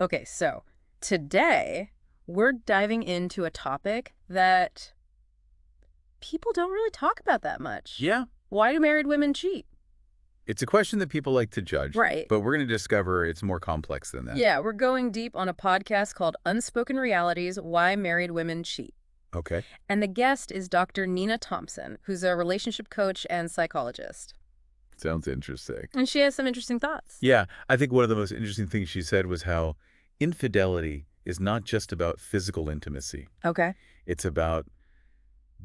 Okay, so today we're diving into a topic that people don't really talk about that much. Yeah, Why do married women cheat? it's a question that people like to judge, Right. but we're going to discover it's more complex than that. Yeah, we're going deep on a podcast called Unspoken Realities, Why Married Women Cheat. Okay. And the guest is Dr. Nina Thompson, who's a relationship coach and psychologist. Sounds interesting. And she has some interesting thoughts. Yeah, I think one of the most interesting things she said was how infidelity is not just about physical intimacy. Okay. It's about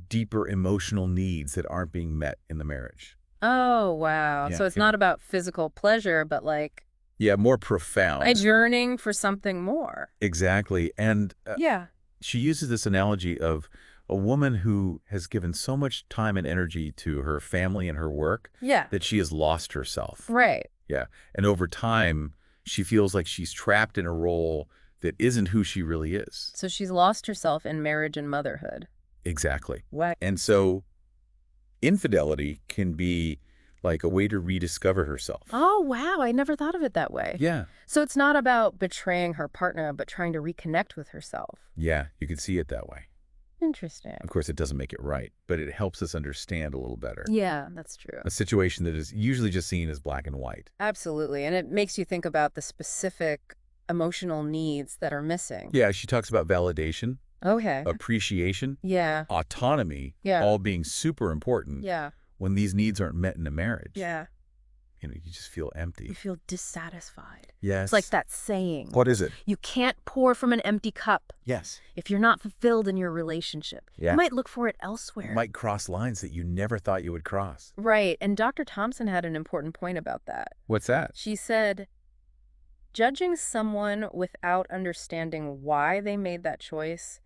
deeper emotional needs that aren't being met in the marriage. Oh, wow. Yeah, So it's yeah. not about physical pleasure, but like Yeah, more a profound. yearning for something more. Exactly. And Yeah. she uses this analogy of a woman who has given so much time and energy to her family and her work Yeah. that she has lost herself. Right. Yeah. And over time, she feels like she's trapped in a role that isn't who she really is. So she's lost herself in marriage and motherhood. Exactly. What? And so infidelity can be like a way to rediscover herself. Oh, wow. I never thought of it that way. Yeah. So it's not about betraying her partner, but trying to reconnect with herself. Yeah, you could see it that way. Interesting. Of course, it doesn't make it right, but it helps us understand a little better. Yeah, that's true. A situation that is usually just seen as black and white. Absolutely. And it makes you think about the specific emotional needs that are missing. Yeah, she talks about validation, Okay. appreciation, Yeah. autonomy, Yeah. all being super important. Yeah. When these needs aren't met in a marriage. Yeah. You just feel empty. You feel dissatisfied. Yes. It's like that saying. What is it? You can't pour from an empty cup. Yes. If you're not fulfilled in your relationship, Yeah. you might look for it elsewhere. You might cross lines that you never thought you would cross. Right. And Dr. Thompson had an important point about that. What's that? She said, judging someone without understanding why they made that choice.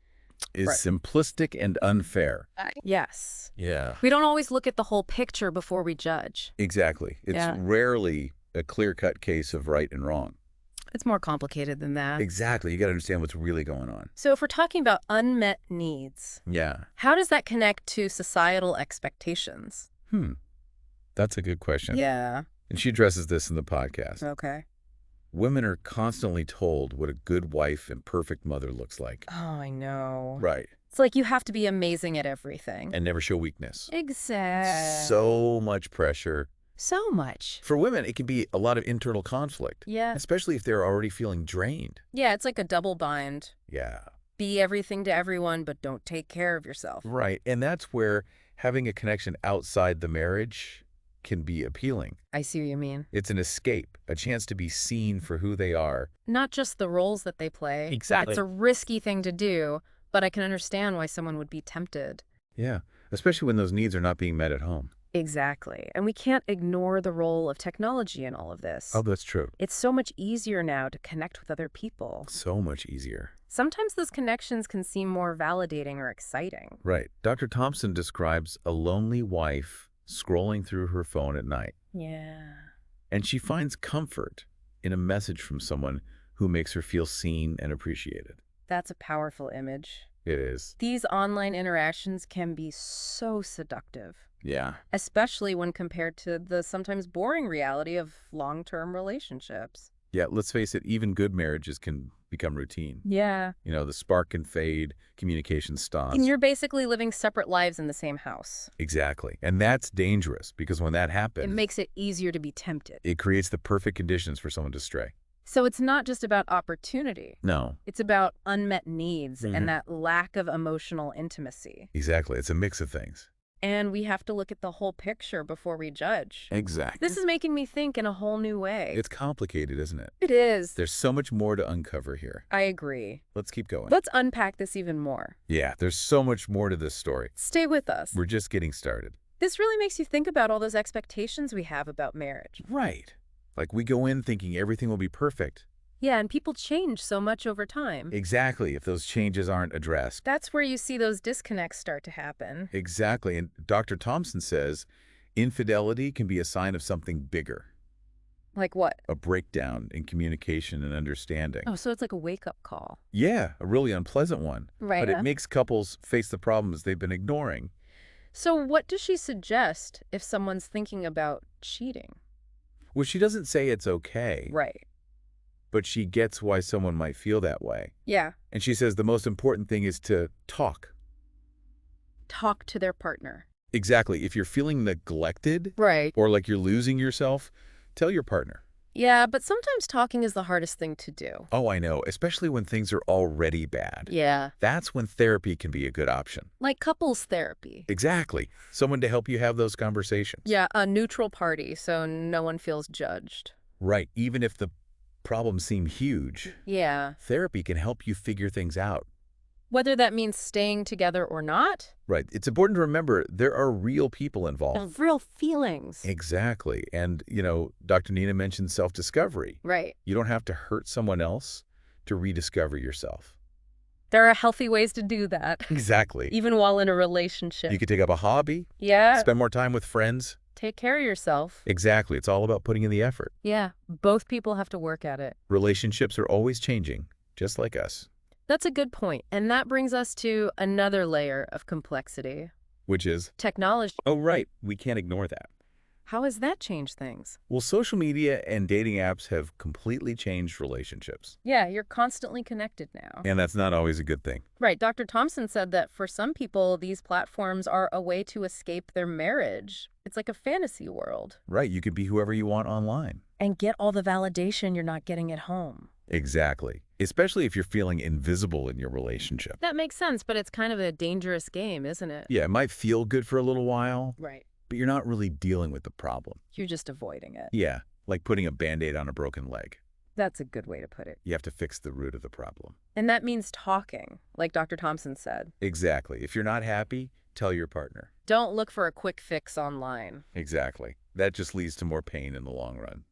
Is Right. simplistic and unfair. Yes. Yeah. We don't always look at the whole picture before we judge. Exactly. It's Yeah. rarely a clear-cut case of right and wrong. It's more complicated than that. Exactly. You got to understand what's really going on. So if we're talking about unmet needs, Yeah. how does that connect to societal expectations? That's a good question. Yeah. And she addresses this in the podcast. Okay. Women are constantly told what a good wife and perfect mother looks like. Oh, I know. Right. It's like you have to be amazing at everything. And never show weakness. Exactly. So much pressure. So much. For women, it can be a lot of internal conflict. Yeah. Especially if they're already feeling drained. Yeah, it's like a double bind. Yeah. Be everything to everyone, but don't take care of yourself. Right. And that's where having a connection outside the marriage can be appealing. I see what you mean. It's an escape, a chance to be seen for who they are. Not just the roles that they play. Exactly. It's a risky thing to do, but I can understand why someone would be tempted. Yeah. Especially when those needs are not being met at home. Exactly. And we can't ignore the role of technology in all of this. Oh, that's true. It's so much easier now to connect with other people. So much easier. Sometimes those connections can seem more validating or exciting. Right. Dr. Thompson describes a lonely wife scrolling through her phone at night. Yeah. And she finds comfort in a message from someone who makes her feel seen and appreciated. That's a powerful image. It is. These online interactions can be so seductive, Yeah. especially when compared to the sometimes boring reality of long-term relationships. Yeah, let's face it, even good marriages can become routine. Yeah. The spark can fade, communication stops. And you're basically living separate lives in the same house. Exactly. And that's dangerous because when that It happens, makes it easier to be tempted. it creates the perfect conditions for someone to stray. So it's not just about opportunity. No, It's about unmet needs Mhm. and that lack of emotional intimacy. exactly. It's a mix of things. And we have to look at the whole picture before we judge. Exactly. This is making me think in a whole new way. It's complicated, isn't it? It is. There's so much more to uncover here. I agree. Let's keep going. Let's unpack this even more. Yeah, there's so much more to this story. Stay with us. We're just getting started. This really makes you think about all those expectations we have about marriage. Right. Like we go in thinking everything will be perfect. Yeah, and people change so much over time. Exactly, if those changes aren't addressed. That's where you see those disconnects start to happen. Exactly. And Dr. Thompson says infidelity can be a sign of something bigger, Like what? a breakdown in communication and understanding. Oh, so it's like a wake-up call. Yeah, a really unpleasant one. Right. But it makes couples face the problems they've been ignoring. So what does she suggest if someone's thinking about cheating? Well, she doesn't say it's okay, Right. but she gets why someone might feel that way. Yeah. And she says the most important thing is to talk. Talk to their partner. Exactly. If you're feeling neglected Right. or like you're losing yourself, tell your partner. Yeah, but sometimes talking is the hardest thing to do. Oh, I know, especially when things are already bad. Yeah. That's when therapy can be a good option. Like couples therapy. Exactly. Someone to help you have those conversations. Yeah, a neutral party so no one feels judged. Right. Even if the problems seem huge, Yeah. therapy can help you figure things out. Whether that means staying together or not. Right. It's important to remember there are real people involved. Of real feelings. Exactly. And, Dr. Nina mentioned self-discovery. Right. You don't have to hurt someone else to rediscover yourself. There are healthy ways to do that. Exactly. Even while in a relationship. You could take up a hobby. Yeah. Spend more time with friends. Take care of yourself. Exactly. It's all about putting in the effort. Yeah. Both people have to work at it. Relationships are always changing, just like us. That's a good point. And that brings us to another layer of complexity. Which is? Technology. Oh, right. We can't ignore that. How has that changed things? Well, social media and dating apps have completely changed relationships. Yeah, you're constantly connected now. And that's not always a good thing. Right. Dr. Thompson said that for some people, these platforms are a way to escape their marriage. It's like a fantasy world. Right. You can be whoever you want online. And get all the validation you're not getting at home. Exactly. Especially if you're feeling invisible in your relationship. That makes sense, but it's kind of a dangerous game, isn't it? Yeah, it might feel good for a little while. Right. But you're not really dealing with the problem. You're just avoiding it. Yeah, like putting a Band-Aid on a broken leg. That's a good way to put it. You have to fix the root of the problem. And that means talking, like Dr. Thompson said. Exactly. If you're not happy, tell your partner. Don't look for a quick fix online. Exactly. That just leads to more pain in the long run.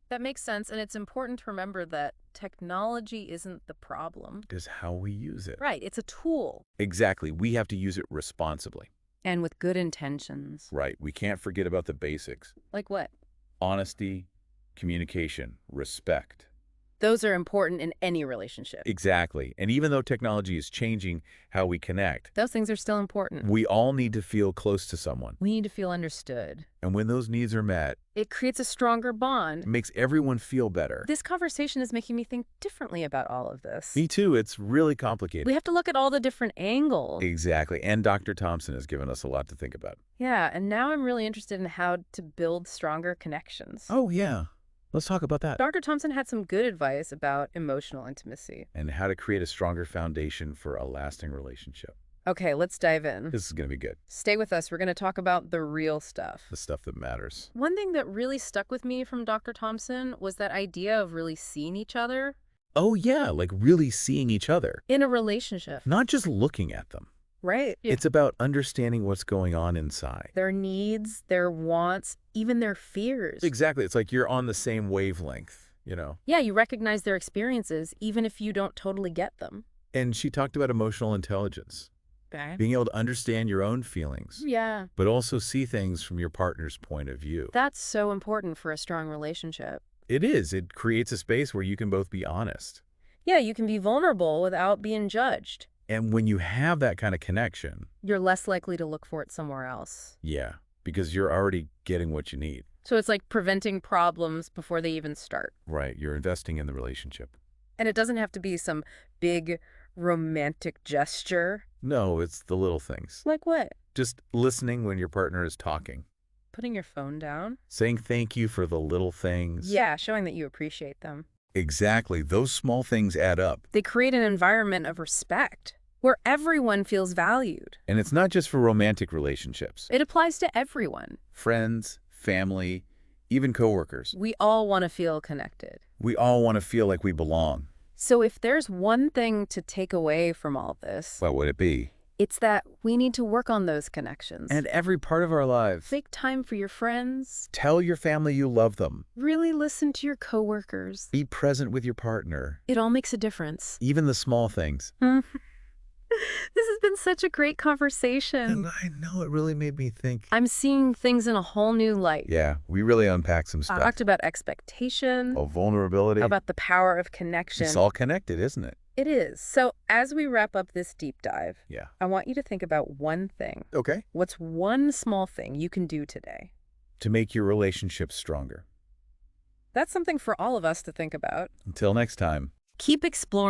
That makes sense, and it's important to remember that technology isn't the problem. It is how we use it. Right, it's a tool. Exactly. We have to use it responsibly. And with good intentions. Right. We can't forget about the basics. Like what? Honesty, communication, respect. Those are important in any relationship. Exactly. And even though technology is changing how we connect, Those things are still important. we all need to feel close to someone. We need to feel understood. And when those needs are met, It creates a stronger bond. it makes everyone feel better. This conversation is making me think differently about all of this. Me too. It's really complicated. We have to look at all the different angles. Exactly. And Dr. Thompson has given us a lot to think about. Yeah, and now I'm really interested in how to build stronger connections. Oh, yeah. Let's talk about that. Dr. Thompson had some good advice about emotional intimacy. And how to create a stronger foundation for a lasting relationship. Okay, let's dive in. This is going to be good. Stay with us. We're going to talk about the real stuff. The stuff that matters. One thing that really stuck with me from Dr. Thompson was that idea of really seeing each other Oh, yeah. Like really seeing each other. in a relationship. Not just looking at them. Right. It's about understanding what's going on inside. Their needs, their wants, even their fears. Exactly. It's like you're on the same wavelength, Yeah, you recognize their experiences even if you don't totally get them. And she talked about emotional intelligence. Okay. Being able to understand your own feelings, Yeah. but also see things from your partner's point of view. That's so important for a strong relationship. It is. It creates a space where you can both be honest. Yeah, you can be vulnerable without being judged. And when you have that kind of connection, You're less likely to look for it somewhere else. yeah, because you're already getting what you need. So it's like preventing problems before they even start. Right. You're investing in the relationship. And it doesn't have to be some big romantic gesture. No, it's the little things. Like what? Just listening when your partner is talking. Putting your phone down? Saying thank you for the little things. Yeah, showing that you appreciate them. Exactly. Those small things add up. They create an environment of respect where everyone feels valued. And it's not just for romantic relationships. It applies to everyone. Friends, family, even coworkers. We all want to feel connected. We all want to feel like we belong. So if there's one thing to take away from all this, What would it be? it's that we need to work on those connections. And every part of our lives. Make time for your friends. Tell your family you love them. Really listen to your coworkers. Be present with your partner. It all makes a difference. Even the small things. This has been such a great conversation. And I know it really made me think. I'm seeing things in a whole new light. Yeah, we really unpacked some stuff. Talked about expectation, Oh, vulnerability. about the power of connection. It's all connected, isn't it? It is. So as we wrap up this deep dive, Yeah. I want you to think about one thing. Okay. What's one small thing you can do today? To make your relationship stronger. That's something for all of us to think about. Until next time. Keep exploring.